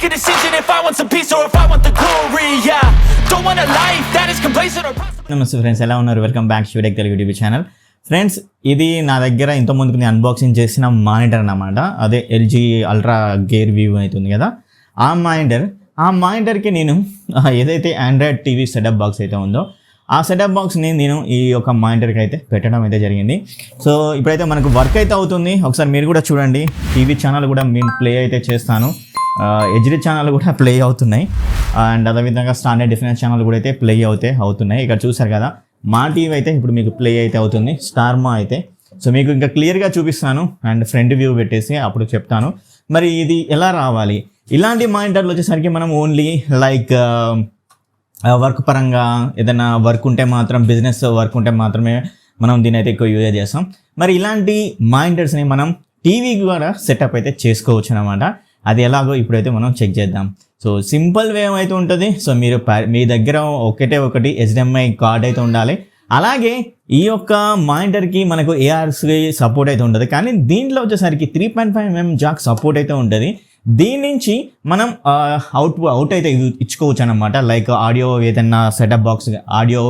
make a decision if I want some peace or if I want the glory. Yeah, don't want a life that is complacent or possible. నమస్తే friends, ఎలా ఉన్నారు? Welcome back SHIVTECH Telugu YouTube channel. Friends, ఇది నా దగ్గర ఇంతకుముందుకు నేను unboxing చేసిన monitor అన్నమాట. అదే ఎల్జీ అల్ట్రా గేర్ వ్యూ అవుతుంది కదా, ఆ మానిటర్కి నేను ఏదైతే ఆండ్రాయిడ్ టీవీ సెటప్ బాక్స్ అయితే ఉందో ఆ సెటప్ బాక్స్ని నేను ఈ యొక్క మానిటర్కి అయితే పెట్టడం అయితే జరిగింది. సో ఇప్పుడైతే మనకు వర్క్ అయితే అవుతుంది. ఒకసారి మీరు కూడా చూడండి. టీవీ ఛానల్ కూడా నేను ప్లే అయితే చేస్తాను, హెచ్డి ఛానల్ కూడా ప్లే అవుతున్నాయి, అండ్ అదేవిధంగా స్టాండర్డ్ డిఫరెన్స్ ఛానల్ కూడా అయితే ప్లే అవుతున్నాయి. ఇక్కడ చూసారు కదా, మా టీవీ అయితే ఇప్పుడు మీకు ప్లే అయితే అవుతుంది, స్టార్మా అయితే. సో మీకు ఇంకా క్లియర్గా చూపిస్తాను అండ్ ఫ్రంట్ వ్యూ పెట్టేసి అప్పుడు చెప్తాను. మరి ఇది ఎలా రావాలి? ఇలాంటి మానిటర్లు వచ్చేసరికి మనం ఓన్లీ లైక్ వర్క్ పరంగా ఏదైనా వర్క్ ఉంటే మాత్రం, బిజినెస్ వర్క్ ఉంటే మాత్రమే మనం దీని అయితే ఎక్కువ యూజ్ చేస్తాం. మరి ఇలాంటి మానిటర్స్ని మనం టీవీ ద్వారా సెటప్ అయితే చేసుకోవచ్చు అనమాట. అది ఎలాగో ఇప్పుడైతే మనం చెక్ చేద్దాం. సో సింపుల్ వే అయితే ఉంటుంది. సో మీరు మీ దగ్గర ఒకటి HDMI కార్డ్ అయితే ఉండాలి. అలాగే ఈ యొక్క మానిటర్కి మనకు ARC సపోర్ట్ అయితే ఉంటుంది, కానీ దీంట్లో వచ్చేసరికి 3.5mm జాక్ సపోర్ట్ అయితే ఉంటుంది. దీని నుంచి మనం అవుట్ అయితే ఇచ్చుకోవచ్చు అనమాట. లైక్ ఆడియో ఏదైనా setup box audio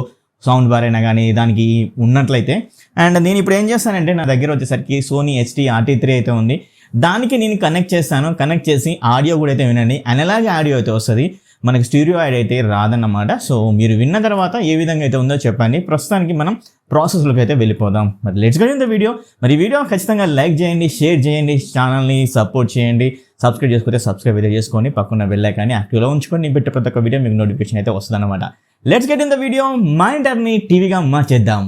sound bar అయినా కానీ దానికి ఉన్నట్లయితే. అండ్ నేను ఇప్పుడు ఏం చేస్తానంటే, నా దగ్గర వచ్చేసరికి సోనీ HT-RT3 అయితే ఉంది. దానికి నేను కనెక్ట్ చేసి ఆడియో కూడా అయితే వినండి. అనలాగ్ ఆడియో అయితే వస్తుంది, మనకి స్టీరియో ఆడియో అయితే రాదన్నమాట. సో మీరు విన్న తర్వాత ఏ విధంగా అయితే ఉందో చెప్పండి. ప్రస్తుతానికి మనం ప్రాసెస్లోకి అయితే వెళ్ళిపోదాం. మరి let's get in the video. మరి ఈ వీడియో ఖచ్చితంగా లైక్ చేయండి, షేర్ చేయండి, ఛానల్ని సపోర్ట్ చేయండి. సబ్స్క్రైబ్ చేసుకుంటే సబ్స్క్రైబ్ అయితే చేసుకొని పక్కన బెల్ ఐకాన్ని యాక్టివ్లో ఉంచుకొని నేను పెట్టే ప్రతి ఒక్క వీడియో మీకు నోటిఫికేషన్ అయితే వస్తుంది అనమాట. Let's get in the video. మానిటర్ని టీవీగా మార్చేద్దాం.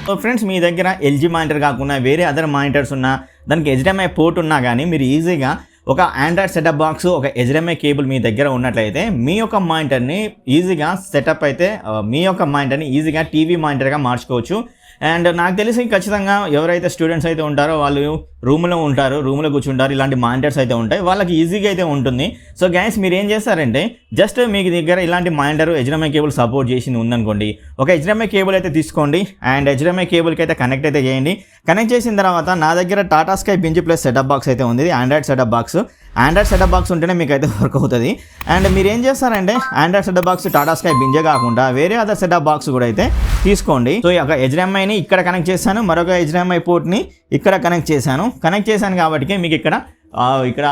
సో ఫ్రెండ్స్, మీ దగ్గర ఎల్జీ మానిటర్ కాకుండా వేరే అదర్ మానిటర్స్ ఉన్నా, దానికి HDMI పోర్ట్ ఉన్నా కానీ మీరు ఈజీగా ఒక ఆండ్రాయిడ్ సెటప్ బాక్స్, ఒక HDMI కేబుల్ మీ దగ్గర ఉన్నట్లయితే మీ యొక్క మానిటర్ని ఈజీగా ఈజీగా టీవీ మానిటర్గా మార్చుకోవచ్చు. అండ్ నాకు తెలిసి ఖచ్చితంగా ఎవరైతే స్టూడెంట్స్ అయితే ఉంటారో వాళ్ళు రూమ్లో కూర్చుంటారు, ఇలాంటి మానిటర్స్ అయితే ఉంటాయి, వాళ్ళకి ఈజీగా అయితే ఉంటుంది. సో గైస్, మీరు ఏం చేస్తారంటే, జస్ట్ మీకు దగ్గర ఇలాంటి మానిటర్ HDMI కేబుల్ సపోర్ట్ చేసింది ఉందనుకోండి, ఒక HDMI కేబుల్ అయితే తీసుకోండి అండ్ HDMI కేబుల్కి అయితే కనెక్ట్ అయితే చేయండి. కనెక్ట్ చేసిన తర్వాత నా దగ్గర Tata sky binge plus setup box అయితే ఉంది, ఆండ్రాయిడ్ సెటప్ బాక్స్ ఉంటేనే మీకు అయితే వర్క్ అవుతుంది. అండ్ మీరు ఏం చేస్తారంటే, Android setup box Tata Sky binge కాకుండా వేరే అదర్ సెటప్ బాక్స్ కూడా అయితే తీసుకోండి. సో ఒక HDMIని ఇక్కడ కనెక్ట్ చేశాను, మరొక HDMI పోర్ట్ని ఇక్కడ కనెక్ట్ చేశాను కాబట్టి మీకు ఇక్కడ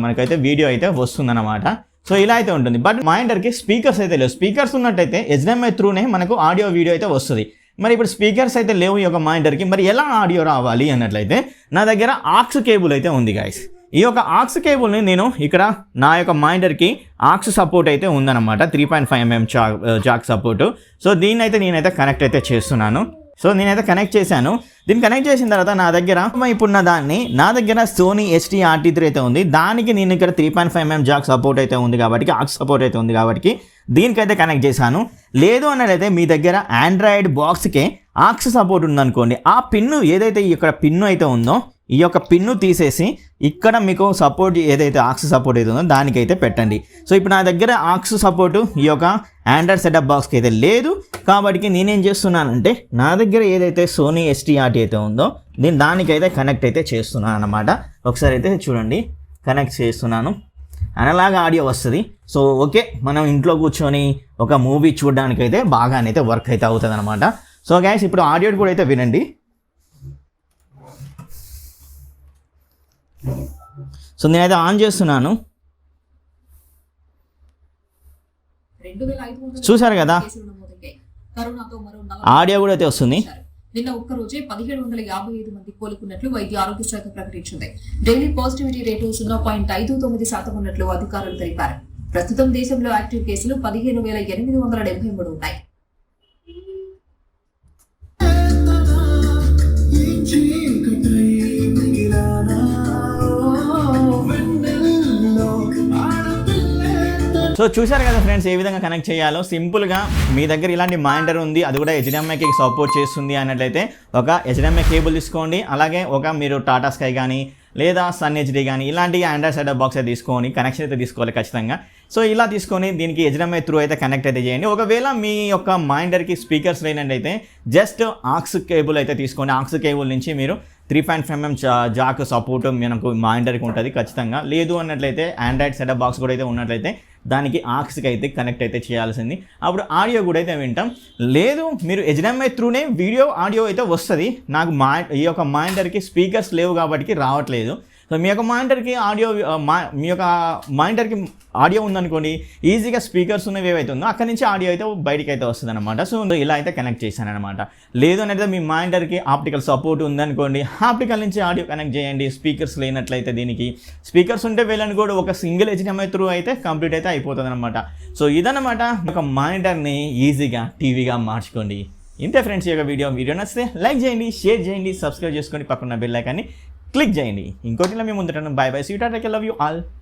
మనకైతే వీడియో అయితే వస్తుందన్నమాట. సో ఇలా అయితే ఉంటుంది. బట్ మానిటర్కి స్పీకర్స్ అయితే లేవు. స్పీకర్స్ ఉన్నట్టయితే HDMI త్రూనే మనకు ఆడియో వీడియో అయితే వస్తుంది. మరి ఇప్పుడు స్పీకర్స్ అయితే లేవు ఈ యొక్క మానిటర్కి. మరి ఎలా ఆడియో రావాలి అన్నట్లయితే, నా దగ్గర ఆక్స్ కేబుల్ అయితే ఉంది గైస్. ఈ యొక్క ఆక్స్ కేబుల్ని నేను ఇక్కడ నా యొక్క మానిటర్కి ఆక్స్ సపోర్ట్ అయితే ఉందన్నమాట, 3.5mm జాక్ సపోర్టు. సో దీన్ని అయితే నేనైతే కనెక్ట్ అయితే చేస్తున్నాను. సో నేనైతే కనెక్ట్ చేశాను. దీన్ని కనెక్ట్ చేసిన తర్వాత నా దగ్గర సోనీ HT-RT3 అయితే ఉంది. దానికి నేను ఇక్కడ 3.5mm జాక్ సపోర్ట్ అయితే ఉంది కాబట్టి, ఆక్స్ సపోర్ట్ అయితే ఉంది కాబట్టి దీనికైతే కనెక్ట్ చేశాను. లేదు అన్నట్లయితే మీ దగ్గర ఆండ్రాయిడ్ బాక్స్కే ఆక్స్ సపోర్ట్ ఉందనుకోండి, ఆ పిన్ను ఏదైతే ఇక్కడ పిన్ను అయితే ఉందో ఈ యొక్క పిన్ను తీసేసి ఇక్కడ మీకు సపోర్ట్ ఏదైతే ఆక్స్ సపోర్ట్ అయితే ఉందో దానికైతే పెట్టండి. సో ఇప్పుడు నా దగ్గర ఆక్స్ సపోర్టు ఈ యొక్క ఆండ్రాయిడ్ సెటప్ బాక్స్కి అయితే లేదు కాబట్టి నేనేం చేస్తున్నానంటే, నా దగ్గర ఏదైతే సోనీ HT-RT అయితే ఉందో నేను దానికైతే కనెక్ట్ అయితే చేస్తున్నాను అన్నమాట. ఒకసారి అయితే చూడండి, కనెక్ట్ చేస్తున్నాను. అనలాగ్ ఆడియో వస్తుంది. సో ఓకే, మనం ఇంట్లో కూర్చొని ఒక మూవీ చూడడానికైతే బాగానైతే వర్క్ అయితే అవుతుంది అనమాట. సో గైస్, ఇప్పుడు ఆడియో కూడా అయితే వినండి. సో నేనైతే ఆన్ చేస్తున్నాను. చూసారు కదా, ఆడియో కూడా అయితే వస్తుంది. నిన్న ఒక్కరోజే 1755 మంది కోలుకున్నట్లు వైద్య ఆరోగ్య శాఖ ప్రకటించింది. డైలీ పాజిటివిటీ రేటు 0.59% ఉన్నట్లు అధికారులు తెలిపారు. ప్రస్తుతం దేశంలో యాక్టివ్ కేసులు 15,873 ఉన్నాయి. సో చూశారు కదా ఫ్రెండ్స్, ఏ విధంగా కనెక్ట్ చేయాలో సింపుల్గా. మీ దగ్గర ఇలాంటి మానిటర్ ఉంది, అది కూడా HDMIకి సపోర్ట్ చేస్తుంది అన్నట్లయితే ఒక HDMI కేబుల్ తీసుకోండి. అలాగే మీరు టాటా స్కై కానీ లేదా సన్ హెచ్డి కానీ ఇలాంటి ఆండ్రాయిడ్ సెటప్ బాక్స్ అయితే తీసుకొని కనెక్షన్ అయితే తీసుకోవాలి ఖచ్చితంగా. సో ఇలా తీసుకొని దీనికి HDMI త్రూ అయితే కనెక్ట్ అయితే చేయండి. ఒకవేళ మీ యొక్క మానిటర్కి స్పీకర్స్ లేనట్టయితే జస్ట్ ఆక్స్ కేబుల్ అయితే తీసుకోండి. ఆక్స్ కేబుల్ నుంచి మీరు 3.5mm జాక్ సపోర్ట్ మనకు మానిటర్కి ఉంటుంది ఖచ్చితంగా. లేదు అన్నట్లయితే ఆండ్రాయిడ్ సెటప్ బాక్స్ కూడా అయితే ఉన్నట్లయితే దానికి ఆక్స్కి అయితే కనెక్ట్ అయితే చేయాల్సింది. అప్పుడు ఆడియో కూడా అయితే వింటాం. లేదు మీరు HDMI త్రూనే వీడియో ఆడియో అయితే వస్తుంది. నాకు ఈ యొక్క మానిటర్కి స్పీకర్స్ లేవు కాబట్టి రావట్లేదు. సో మీ యొక్క మానిటర్కి ఆడియో మీ యొక్క మానిటర్కి ఆడియో ఉందనుకోండి, ఈజీగా స్పీకర్స్ ఉన్నవి ఏవైతే ఉందో అక్కడి నుంచి ఆడియో అయితే బయటికి అయితే వస్తుంది అనమాట. సో ఇలా అయితే కనెక్ట్ చేశాను అనమాట. లేదు అనేది మీ మానిటర్కి ఆప్టికల్ సపోర్ట్ ఉందనుకోండి, ఆప్టికల్ నుంచి ఆడియో కనెక్ట్ చేయండి. స్పీకర్స్ లేనట్లయితే దీనికి స్పీకర్స్ ఉంటే వెళ్ళని కూడా ఒక సింగిల్ HDMI త్రూ అయితే కంప్లీట్ అయితే అయిపోతుంది అనమాట. సో ఇదన్నమాట ఒక మానిటర్ని ఈజీగా టీవీగా మార్చుకోండి. ఇంతే ఫ్రెండ్స్, ఈ యొక్క వీడియో నచ్చితే లైక్ చేయండి, షేర్ చేయండి, సబ్స్క్రైబ్ చేసుకోండి, పక్కన బెల్ ఐకాన్ని క్లిక్ చేయండి. ఇంకోటిలో మేము ముందుంటాను. Bye bye, see you, tata, love you all.